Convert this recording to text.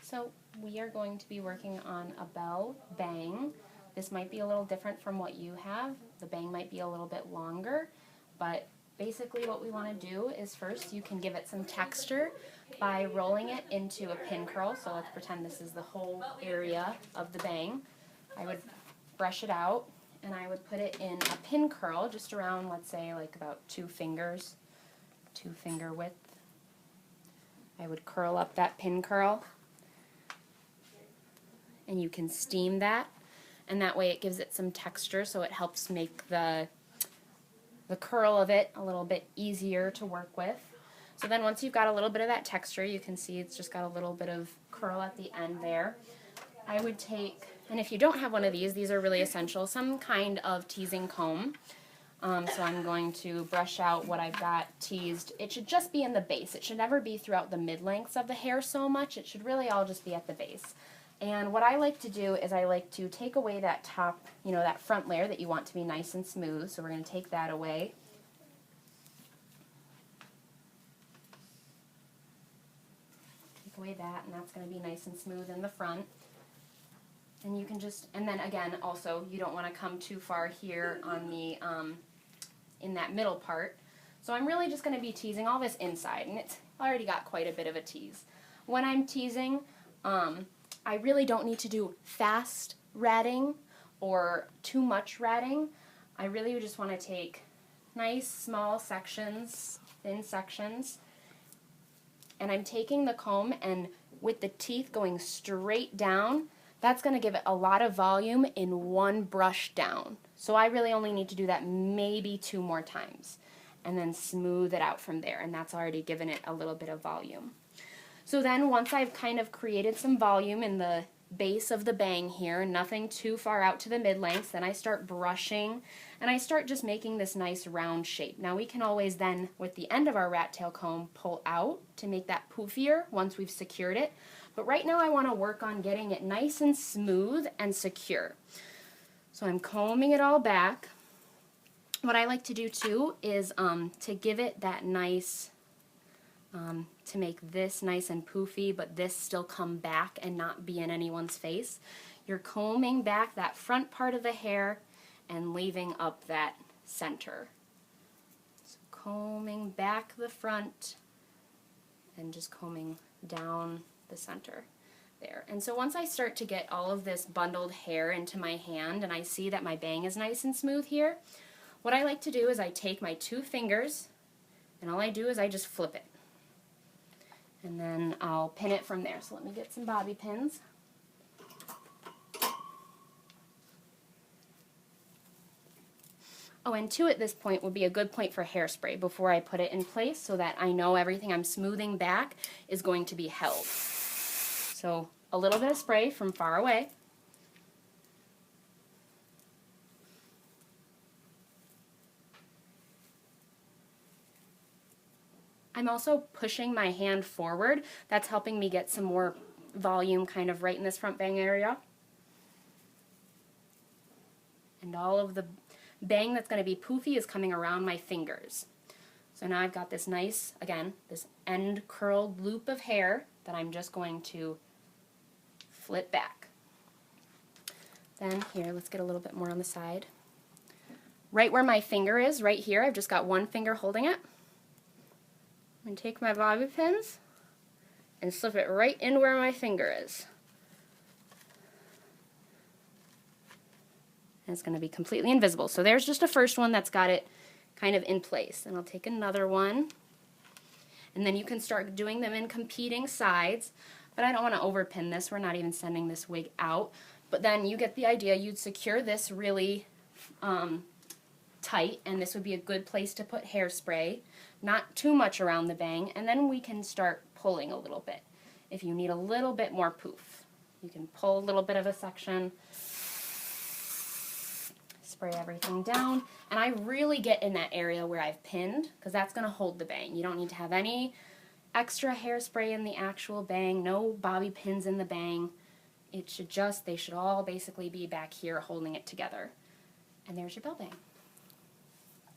So we are going to be working on a Belle bang. This might be a little different from what you have. The bang might be a little bit longer, but basically what we want to do is first you can give it some texture by rolling it into a pin curl. So let's pretend this is the whole area of the bang. I would brush it out and I would put it in a pin curl just around, let's say, like about 2 fingers, 2 finger width. I would curl up that pin curl, and you can steam that, and that way it gives it some texture, so it helps make the curl of it a little bit easier to work with. So then once you've got a little bit of that texture, you can see it's just got a little bit of curl at the end there. I would take, and if you don't have one of these are really essential, some kind of teasing comb. So I'm going to brush out what I've got teased. It should just be in the base. It should never be throughout the mid-lengths of the hair so much. It should really all just be at the base. And what I like to do is I like to take away that top, that front layer that you want to be nice and smooth. So we're going to take that away. Take away that, and that's going to be nice and smooth in the front. And you can just, and then again, also, you don't want to come too far here on the, in that middle part. So I'm really just going to be teasing all this inside, and it's already got quite a bit of a tease. When I'm teasing, I really don't need to do fast ratting or too much ratting. I really just want to take nice small sections, thin sections, and I'm taking the comb and with the teeth going straight down, that's going to give it a lot of volume in one brush down. So I really only need to do that maybe 2 more times and then smooth it out from there, and that's already given it a little bit of volume. So then once I've kind of created some volume in the base of the bang here, nothing too far out to the mid-lengths, then I start brushing and I start just making this nice round shape. Now we can always then, with the end of our rat tail comb, pull out to make that poofier once we've secured it. But right now I want to work on getting it nice and smooth and secure. So I'm combing it all back. What I like to do too is to give it that nice, to make this nice and poofy, but this still come back and not be in anyone's face. You're combing back that front part of the hair and leaving up that center. So combing back the front and just combing down the center there. And so once I start to get all of this bundled hair into my hand and I see that my bang is nice and smooth here, what I like to do is I take my 2 fingers and all I do is I just flip it. And then I'll pin it from there. So let me get some bobby pins. Oh, and 2 at this point would be a good point for hairspray before I put it in place so that I know everything I'm smoothing back is going to be held. So a little bit of spray from far away. I'm also pushing my hand forward. That's helping me get some more volume kind of right in this front bang area. And all of the bang that's going to be poofy is coming around my fingers. So now I've got this nice, again, this end curled loop of hair that I'm just going to flip back. Then here, let's get a little bit more on the side. Right where my finger is, right here, I've just got 1 finger holding it. I'm going to take my bobby pins and slip it right in where my finger is. And it's going to be completely invisible. So there's just a first one that's got it kind of in place. And I'll take another one. And then you can start doing them in competing sides. But I don't want to overpin this. We're not even sending this wig out. But then you get the idea. You'd secure this really tight, and this would be a good place to put hairspray. Not too much around the bang. And then we can start pulling a little bit. If you need a little bit more poof, you can pull a little bit of a section. Spray everything down, and I really get in that area where I've pinned because that's going to hold the bang. You don't need to have any extra hairspray in the actual bang, no bobby pins in the bang. It should just, they should all basically be back here holding it together. And there's your Belle bang.